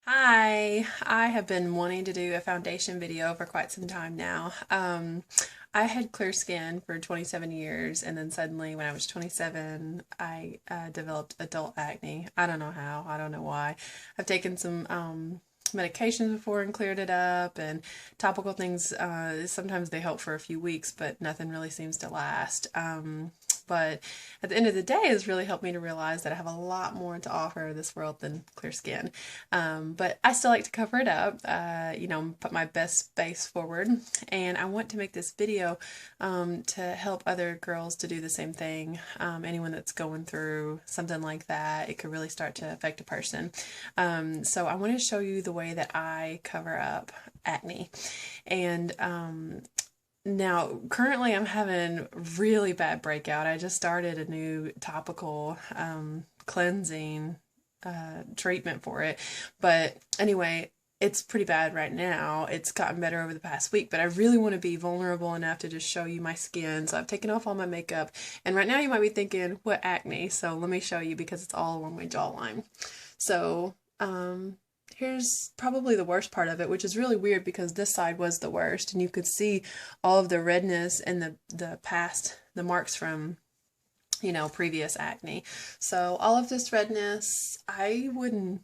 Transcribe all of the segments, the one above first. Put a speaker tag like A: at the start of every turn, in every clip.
A: Hi, I have been wanting to do a foundation video for quite some time now. I had clear skin for 27 years, and then suddenly when I was 27, I developed adult acne. I don't know how, I don't know why. I've taken some medications before and cleared it up, and topical things, sometimes they help for a few weeks, but nothing really seems to last. But at the end of the day, it's really helped me to realize that I have a lot more to offer this world than clear skin. But I still like to cover it up, put my best face forward. And I want to make this video to help other girls to do the same thing. Anyone that's going through something like that, it could really start to affect a person. So I want to show you the way that I cover up acne. And now, currently I'm having really bad breakout. I just started a new topical cleansing treatment for it. But anyway, it's pretty bad right now. It's gotten better over the past week, but I really want to be vulnerable enough to just show you my skin. So I've taken off all my makeup. And right now you might be thinking, what acne? So let me show you because it's all along my jawline. So, here's probably the worst part of it, which is really weird because this side was the worst, and you could see all of the redness and the marks from, previous acne. So all of this redness, I wouldn't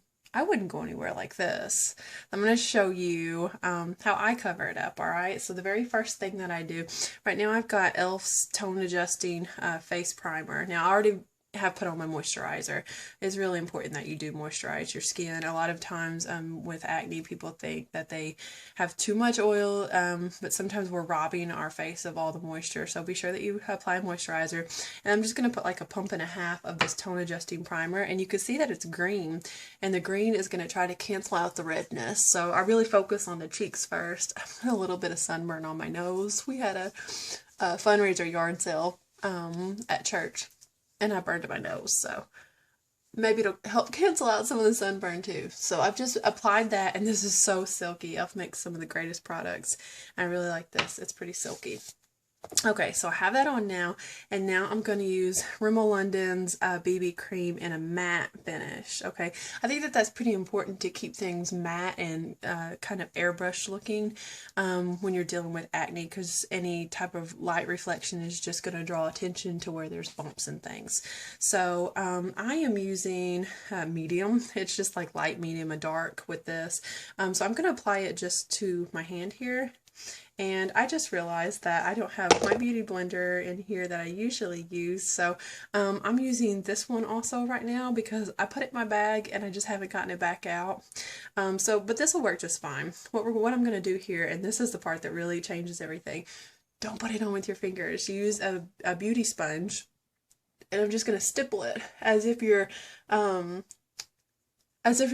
A: go anywhere like this. I'm going to show you how I cover it up, alright? So the very first thing that I do, right now I've got e.l.f.'s Tone Adjusting Face Primer. Now I already have put on my moisturizer. It's really important that you do moisturize your skin. A lot of times with acne, people think that they have too much oil, but sometimes we're robbing our face of all the moisture. So be sure that you apply moisturizer. And I'm just going to put like a pump and a half of this tone adjusting primer, and you can see that it's green, and the green is going to try to cancel out the redness. So I really focus on the cheeks first. I have a little bit of sunburn on my nose. We had a fundraiser yard sale at church, and I burned my nose, so maybe it'll help cancel out some of the sunburn too. So I've just applied that, and this is so silky. I've made some of the greatest products. I really like this. It's pretty silky. Okay, so I have that on now, and now I'm going to use Rimmel London's BB cream in a matte finish, okay? I think that that's pretty important to keep things matte and kind of airbrush looking when you're dealing with acne, because any type of light reflection is just going to draw attention to where there's bumps and things. So I am using medium. It's just like light, medium, and dark with this. So I'm going to apply it just to my hand here. And I just realized that I don't have my beauty blender in here that I usually use, so I'm using this one also right now because I put it in my bag and I just haven't gotten it back out. But this will work just fine. What I'm going to do here, and this is the part that really changes everything, don't put it on with your fingers. Use a beauty sponge, and I'm just going to stipple it as if you're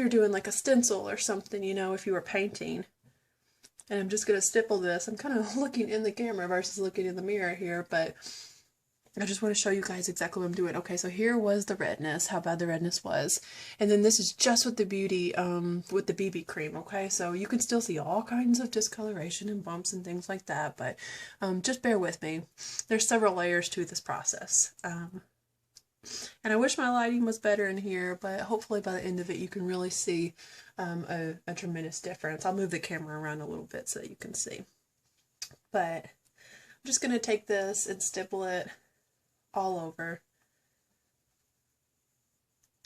A: doing like a stencil or something, if you were painting. And I'm just going to stipple this. I'm kind of looking in the camera versus looking in the mirror here, but I just want to show you guys exactly what I'm doing. Okay, so here was the redness, how bad the redness was. And then this is just with the with the BB cream, okay? So you can still see all kinds of discoloration and bumps and things like that, but just bear with me. There's several layers to this process. And I wish my lighting was better in here, but hopefully by the end of it you can really see a tremendous difference. I'll move the camera around a little bit so that you can see. But I'm just going to take this and stipple it all over.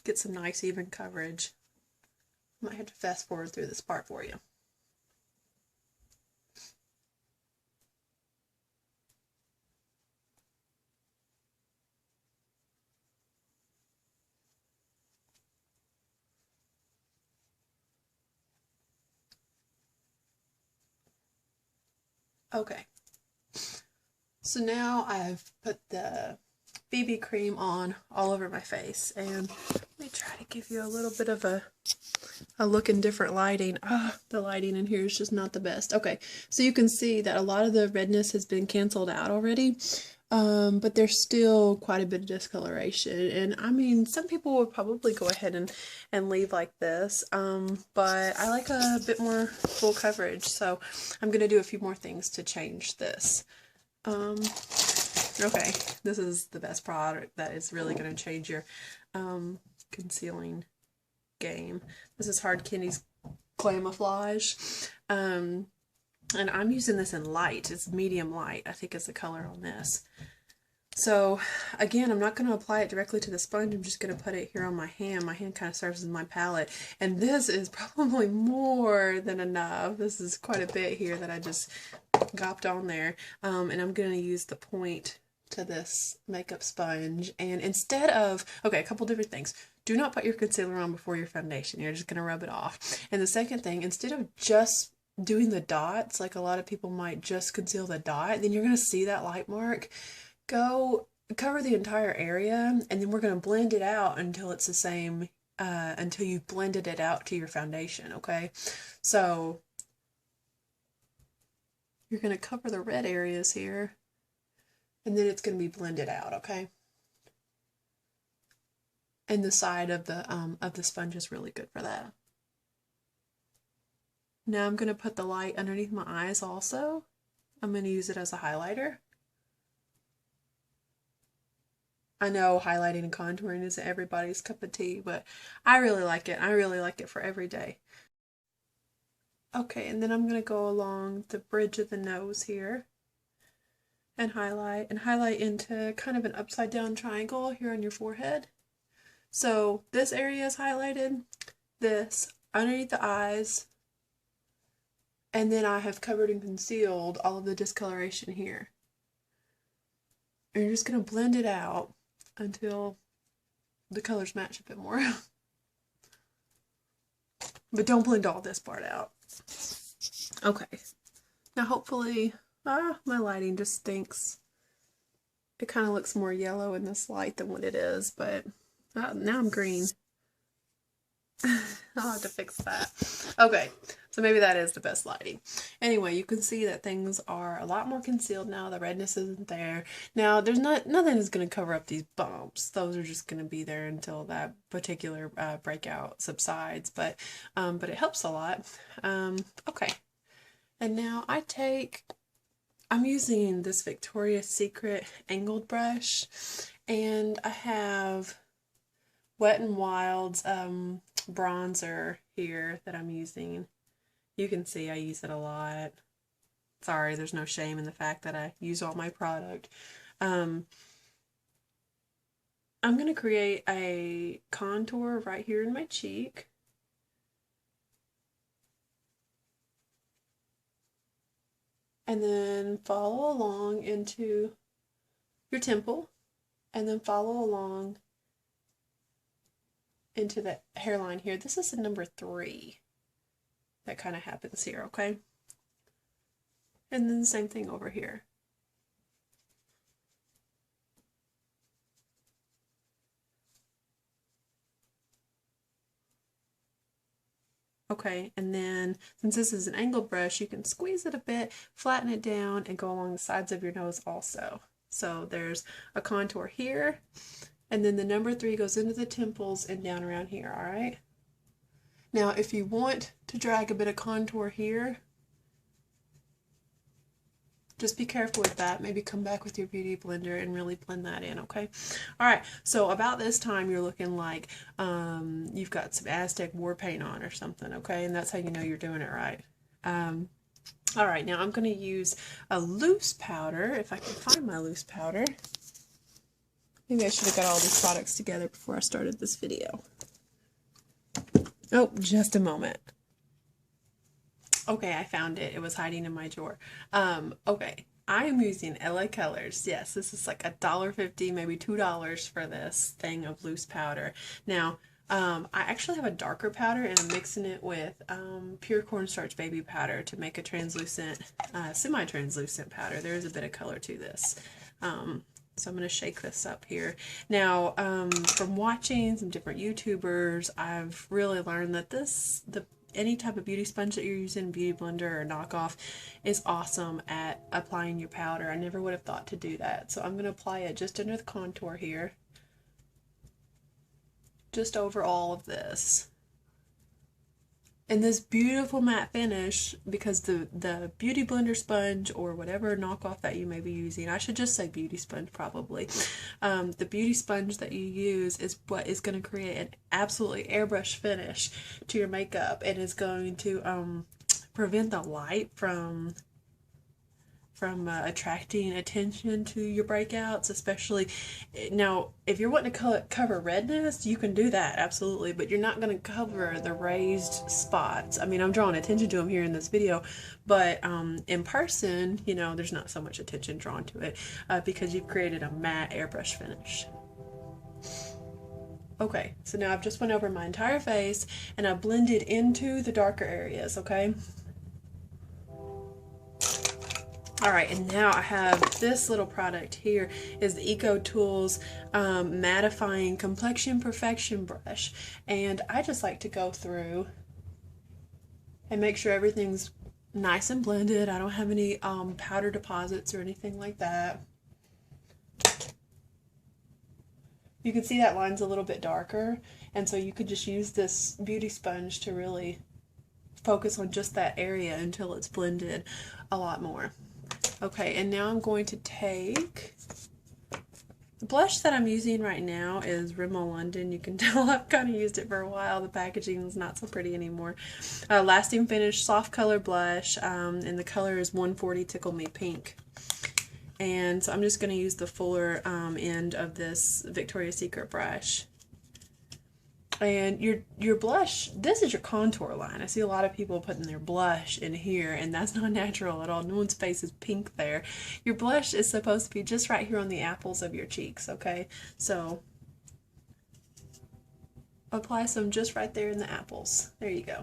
A: Get some nice even coverage. Might have to fast forward through this part for you. Okay, so now I've put the BB cream on all over my face, and let me try to give you a little bit of a look in different lighting. The lighting in here is just not the best. Okay, so you can see that a lot of the redness has been canceled out already, but there's still quite a bit of discoloration, and I mean, some people would probably go ahead and leave like this, but I like a bit more full coverage, so I'm gonna do a few more things to change this. Okay, this is the best product that is really going to change your concealing game. This is Hard Candy's camouflage. And I'm using this in light. It's medium light, I think is the color on this. So again, I'm not going to apply it directly to the sponge. I'm just going to put it here on my hand. My hand kind of serves as my palette. And this is probably more than enough. This is quite a bit here that I just gopped on there. And I'm going to use the point to this makeup sponge. And instead of, okay, a couple different things. Do not put your concealer on before your foundation. You're just going to rub it off. And the second thing, instead of just doing the dots, like a lot of people might just conceal the dot, then you're going to see that light mark. Go cover the entire area, and then we're going to blend it out until it's the same, until you've blended it out to your foundation, okay? So you're going to cover the red areas here, and then it's going to be blended out, okay? And the side of the sponge is really good for that. Now I'm going to put the light underneath my eyes also. I'm going to use it as a highlighter. I know highlighting and contouring isn't everybody's cup of tea, but I really like it. I really like it for every day. Okay, and then I'm going to go along the bridge of the nose here and highlight into kind of an upside down triangle here on your forehead. So this area is highlighted, this underneath the eyes, and then I have covered and concealed all of the discoloration here. And you're just going to blend it out until the colors match a bit more. But don't blend all this part out. Okay. Now hopefully, my lighting just stinks. It kind of looks more yellow in this light than what it is, but now I'm green. I'll have to fix that. Okay, so maybe that is the best lighting. Anyway, you can see that things are a lot more concealed now. The redness isn't there. Now, there's nothing is going to cover up these bumps. Those are just going to be there until that particular breakout subsides. But it helps a lot. Okay, and now I'm using this Victoria's Secret angled brush, and I have Wet n Wild's bronzer here that I'm using. You can see I use it a lot. Sorry, there's no shame in the fact that I use all my product. I'm going to create a contour right here in my cheek. And then follow along into your temple. And then follow along into the hairline here. This is the number 3 that kind of happens here, okay? And then the same thing over here. Okay, and then since this is an angled brush, you can squeeze it a bit, flatten it down, and go along the sides of your nose also. So there's a contour here, and then the number 3 goes into the temples and down around here, all right? Now, if you want to drag a bit of contour here, just be careful with that. Maybe come back with your beauty blender and really blend that in, okay? All right, so about this time, you're looking like you've got some Aztec war paint on or something, okay? And that's how you know you're doing it right. All right, now I'm going to use a loose powder, if I can find my loose powder. Maybe I should have got all these products together before I started this video. Oh, just a moment. Okay, I found it. It was hiding in my drawer. Okay, I am using LA Colors. Yes, this is like $1.50, maybe $2 for this thing of loose powder. Now, I actually have a darker powder and I'm mixing it with pure cornstarch baby powder to make a translucent, semi-translucent powder. There is a bit of color to this. So I'm going to shake this up here. Now, from watching some different YouTubers, I've really learned that any type of beauty sponge that you're using, beauty blender or knockoff, is awesome at applying your powder. I never would have thought to do that. So I'm going to apply it just under the contour here. Just over all of this. And this beautiful matte finish, because the Beauty Blender sponge or whatever knockoff that you may be using, I should just say beauty sponge probably, the beauty sponge that you use is what is going to create an absolutely airbrush finish to your makeup, and is going to prevent the light from attracting attention to your breakouts, especially now if you're wanting to cover redness, you can do that absolutely, but you're not going to cover the raised spots. I mean, I'm drawing attention to them here in this video, but in person, you know, there's not so much attention drawn to it because you've created a matte airbrush finish. Okay, so now I've just went over my entire face and I blended into the darker areas, okay? Alright, and now I have this little product here, is the Eco Tools Mattifying Complexion Perfection Brush. And I just like to go through and make sure everything's nice and blended. I don't have any powder deposits or anything like that. You can see that line's a little bit darker, and so you could just use this beauty sponge to really focus on just that area until it's blended a lot more. Okay, and now I'm going to take the blush that I'm using right now is Rimmel London. You can tell I've kind of used it for a while. The packaging is not so pretty anymore. Lasting Finish Soft Color Blush, and the color is 140 Tickle Me Pink. And so I'm just going to use the fuller end of this Victoria's Secret brush. And your blush, this is your contour line. I see a lot of people putting their blush in here, and that's not natural at all. No one's face is pink there. Your blush is supposed to be just right here on the apples of your cheeks, okay? So apply some just right there in the apples. There you go.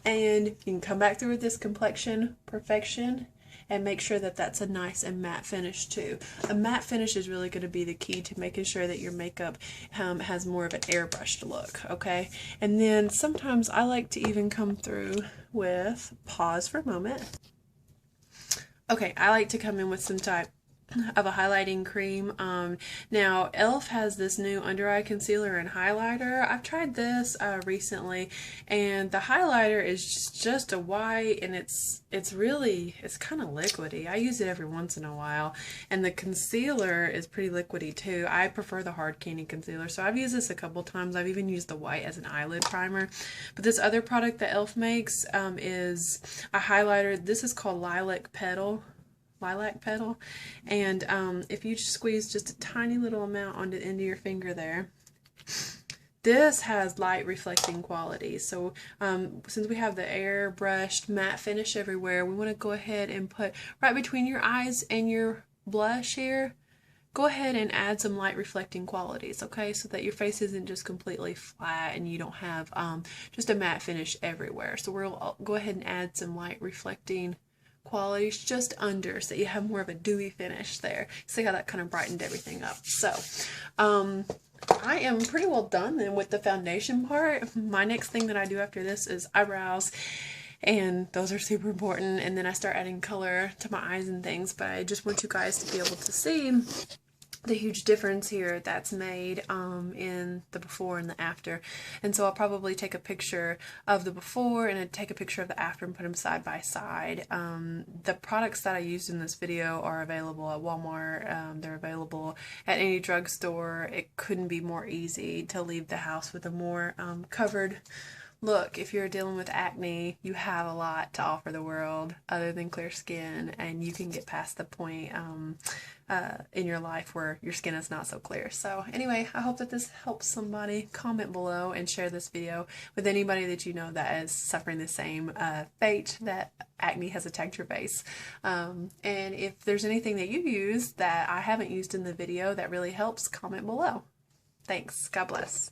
A: And you can come back through with this Complexion Perfection and make sure that that's a nice and matte finish too. A matte finish is really going to be the key to making sure that your makeup has more of an airbrushed look, okay? And then sometimes I like to even come through with, pause for a moment. Okay, I like to come in with some type of a highlighting cream. Now e.l.f. has this new under eye concealer and highlighter. I've tried this recently, and the highlighter is just a white, and it's kind of liquidy. I use it every once in a while, and the concealer is pretty liquidy too. I prefer the hard candy concealer, so I've used this a couple times. I've even used the white as an eyelid primer. But this other product that e.l.f. makes is a highlighter. This is called Lilac Petal, and if you just squeeze just a tiny little amount onto the end of your finger there, this has light reflecting qualities. So since we have the airbrushed matte finish everywhere, we want to go ahead and put right between your eyes and your blush here, go ahead and add some light reflecting qualities, okay, so that your face isn't just completely flat and you don't have just a matte finish everywhere. So we'll go ahead and add some light reflecting qualities just under, so you have more of a dewy finish there. See how that kind of brightened everything up. So I am pretty well done then with the foundation part. My next thing that I do after this is eyebrows, and those are super important, and then I start adding color to my eyes and things. But I just want you guys to be able to see the huge difference here that's made in the before and the after. And so I'll probably take a picture of the before and I'd take a picture of the after and put them side by side. The products that I used in this video are available at Walmart. They're available at any drugstore. It couldn't be more easy to leave the house with a more covered look. If you're dealing with acne, you have a lot to offer the world other than clear skin, and you can get past the point in your life where your skin is not so clear. So anyway, I hope that this helps somebody. Comment below and share this video with anybody that you know that is suffering the same fate that acne has attacked your face. And if there's anything that you use that I haven't used in the video that really helps, comment below. Thanks. God bless.